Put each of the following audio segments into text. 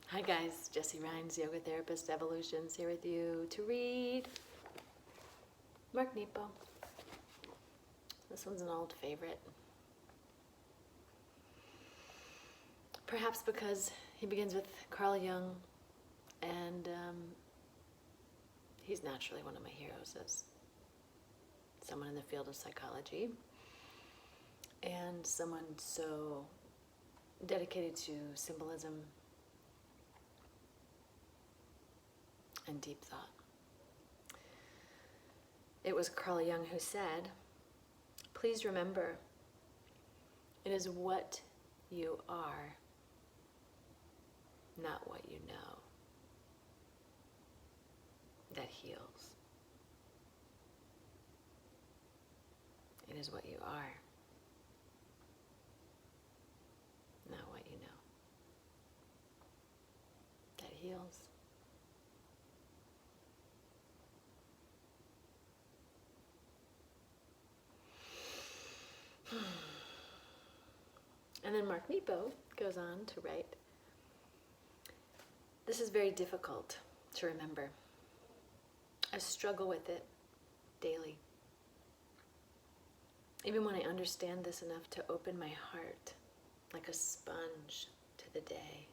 Hi guys, Jessie Rhines, yoga therapist, Evolutions, here with you to read Mark Nepo. This one's an old favorite. Perhaps because he begins with Carl Jung, and he's naturally one of my heroes as someone in the field of psychology, and someone so dedicated to symbolism and deep thought. It was Carl Jung who said, "Please remember, it is what you are, not what you know, that heals. It is what you are, not what you know, that heals." And then Mark Nepo goes on to write, "This is very difficult to remember. I struggle with it daily. Even when I understand this enough to open my heart like a sponge to the day,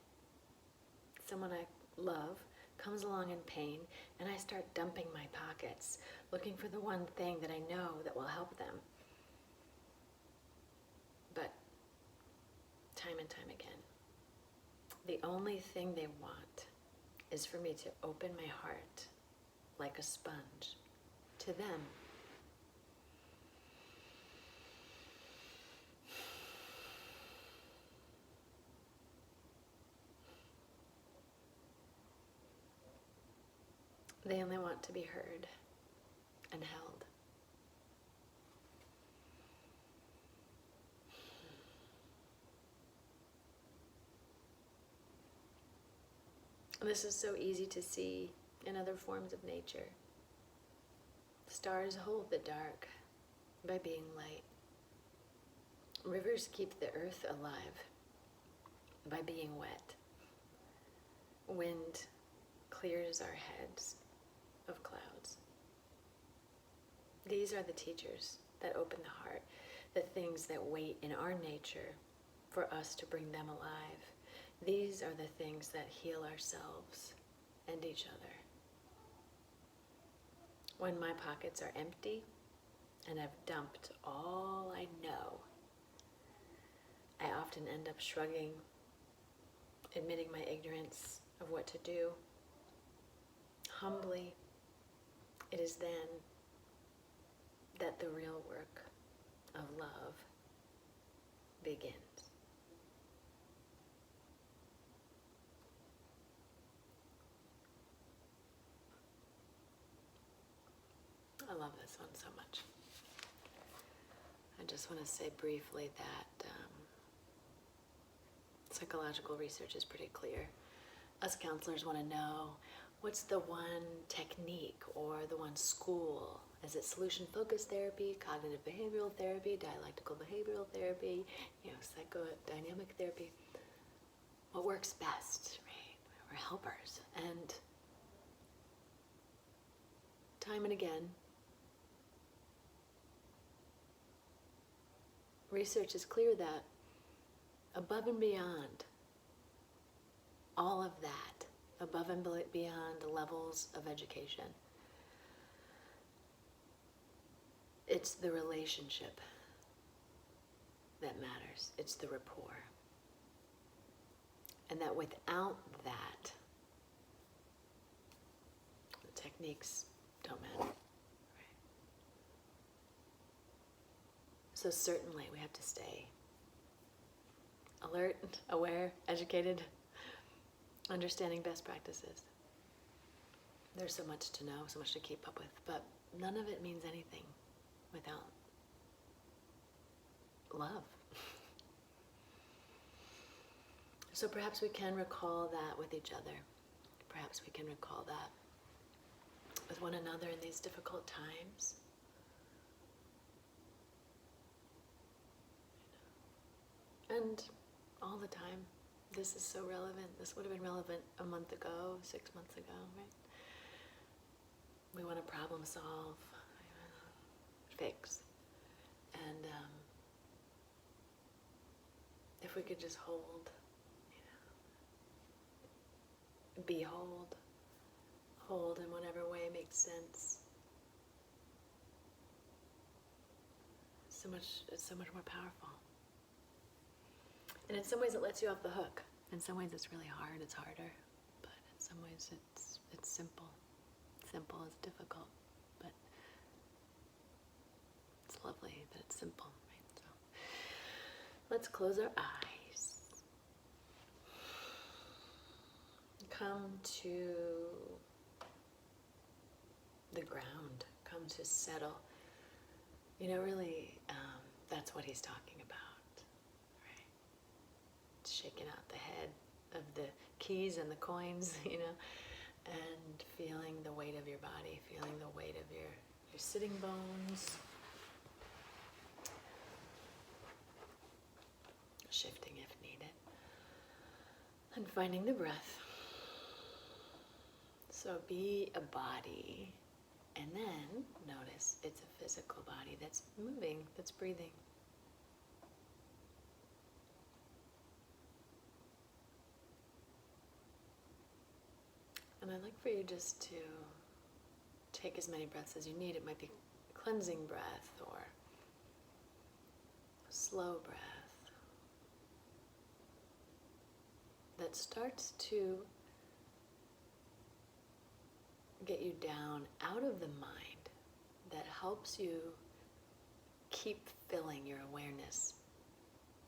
someone I love comes along in pain and I start dumping my pockets, looking for the one thing that I know that will help them. But time and time again, the only thing they want is for me to open my heart like a sponge to them. They only want to be heard and held. This is so easy to see in other forms of nature. Stars hold the dark by being light. Rivers keep the earth alive by being wet. Wind clears our heads of clouds. These are the teachers that open the heart, the things that wait in our nature for us to bring them alive. These are the things that heal ourselves and each other. When my pockets are empty and I've dumped all I know, I often end up shrugging, admitting my ignorance of what to do. Humbly, it is then that the real work of love begins." I love this one so much. I just want to say briefly that psychological research is pretty clear. Us counselors want to know, what's the one technique or the one school? Is it solution-focused therapy, cognitive behavioral therapy, dialectical behavioral therapy, psychodynamic therapy? What works best, right? We're helpers. And time and again, research is clear that above and beyond all of that, above and beyond the levels of education, it's the relationship that matters. It's the rapport. And that without that, the techniques don't matter. Right? So certainly we have to stay alert, aware, educated, understanding best practices. There's so much to know, so much to keep up with, but none of it means anything without love. So perhaps we can recall that with each other. Perhaps we can recall that with one another in these difficult times. And all the time, This is so relevant. This would have been relevant a month ago, 6 months ago, right? We want to problem solve, fix. And if we could just hold, behold, hold in whatever way makes sense. It's so much more powerful. And in some ways it lets you off the hook. In some ways it's really hard, it's harder. But in some ways it's simple. Simple is difficult, but it's lovely that it's simple, right? So let's close our eyes. Come to the ground. Come to settle. Really, that's what he's talking about, right? Shaking out the head of the keys and the coins, and feeling the weight of your body, feeling the weight of your sitting bones, shifting if needed, and finding the breath. So be a body. And then notice it's a physical body that's moving, that's breathing. And I'd like for you just to take as many breaths as you need. It might be cleansing breath or slow breath that starts to get you down out of the mind, that helps you keep filling your awareness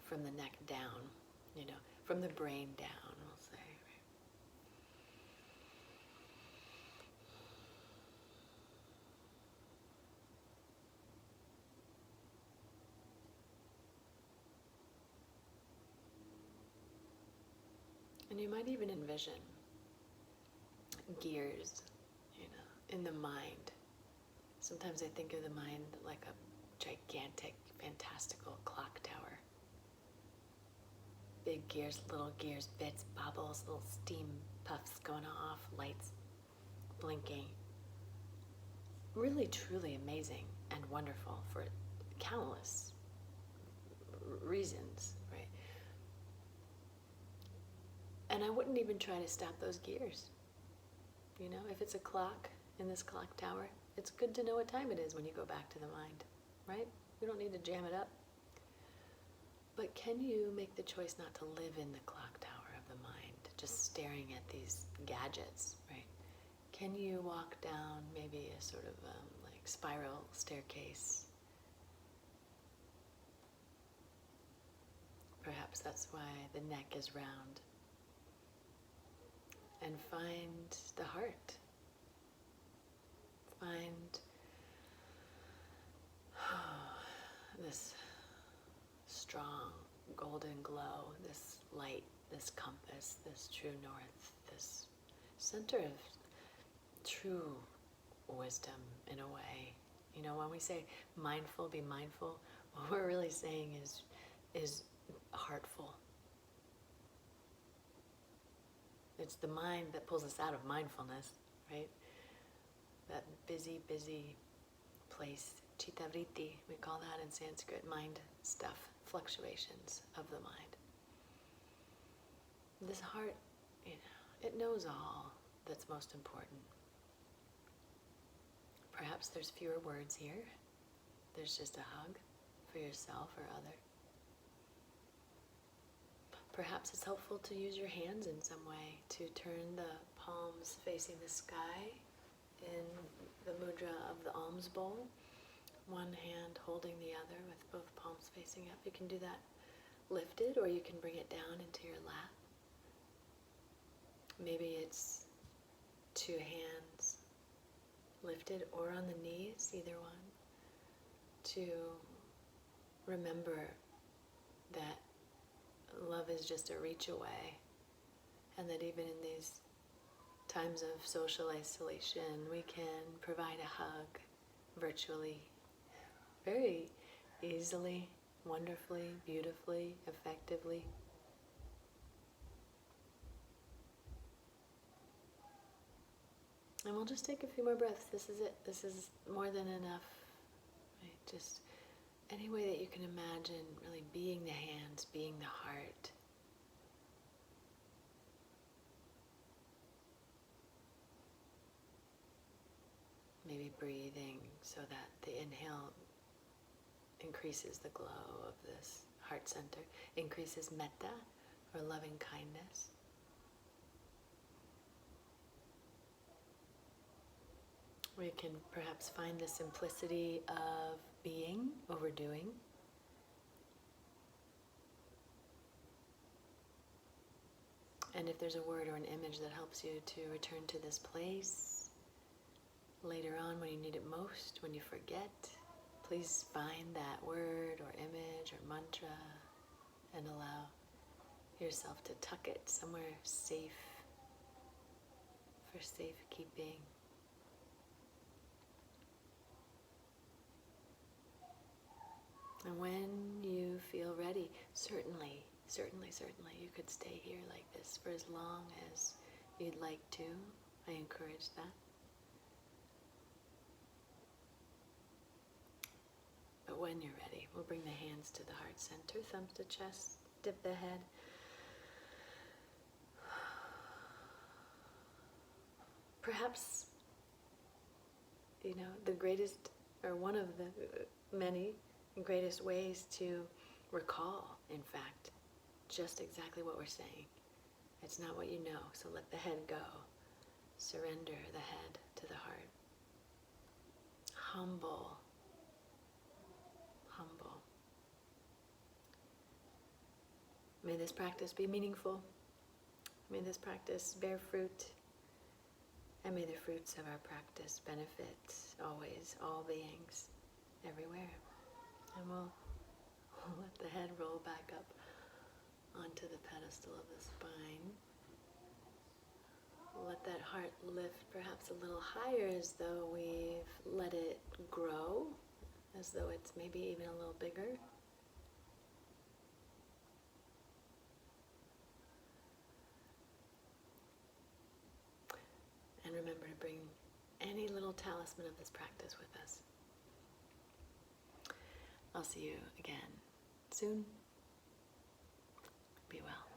from the neck down, from the brain down, we'll say. And you might even envision gears in the mind. Sometimes I think of the mind like a gigantic, fantastical clock tower. Big gears, little gears, bits, bobbles, little steam puffs going off, lights blinking. Really, truly amazing and wonderful for countless reasons, right? And I wouldn't even try to stop those gears. If it's a clock in this clock tower, it's good to know what time it is when you go back to the mind, right? We don't need to jam it up. But can you make the choice not to live in the clock tower of the mind, just staring at these gadgets, right? Can you walk down maybe a sort of like spiral staircase? Perhaps that's why the neck is round. And find the heart. Find this strong golden glow, this light, this compass, this true north, this center of true wisdom in a way. When we say mindful, be mindful, what we're really saying is heartful. It's the mind that pulls us out of mindfulness, right? That busy, busy place, chitta vritti, we call that in Sanskrit, mind stuff, fluctuations of the mind. This heart, it knows all that's most important. Perhaps there's fewer words here. There's just a hug for yourself or other. Perhaps it's helpful to use your hands in some way, to turn the palms facing the sky in the mudra of the alms bowl, one hand holding the other with both palms facing up. You can do that lifted, or you can bring it down into your lap. Maybe it's two hands lifted or on the knees, either one, to remember that love is just a reach away, and that even in these times of social isolation, we can provide a hug virtually, very easily, wonderfully, beautifully, effectively. And we'll just take a few more breaths. This is it. This is more than enough. Right? Just any way that you can imagine, really being the hands, being the heart. Maybe breathing so that the inhale increases the glow of this heart center, increases metta, or loving kindness. We can perhaps find the simplicity of being over doing. And if there's a word or an image that helps you to return to this place later on when you need it most, when you forget, please find that word or image or mantra and allow yourself to tuck it somewhere safe for safekeeping. And when you feel ready, certainly, you could stay here like this for as long as you'd like to. I encourage that. But when you're ready, we'll bring the hands to the heart center, thumbs to chest, dip the head. Perhaps, the greatest, or one of the many greatest ways to recall, in fact, just exactly what we're saying. It's not what you know, so let the head go. Surrender the head to the heart. Humble. May this practice be meaningful. May this practice bear fruit. And may the fruits of our practice benefit always, all beings, everywhere. And we'll let the head roll back up onto the pedestal of the spine. Let that heart lift perhaps a little higher, as though we've let it grow, as though it's maybe even a little bigger. And remember to bring any little talisman of this practice with us. I'll see you again soon. Be well.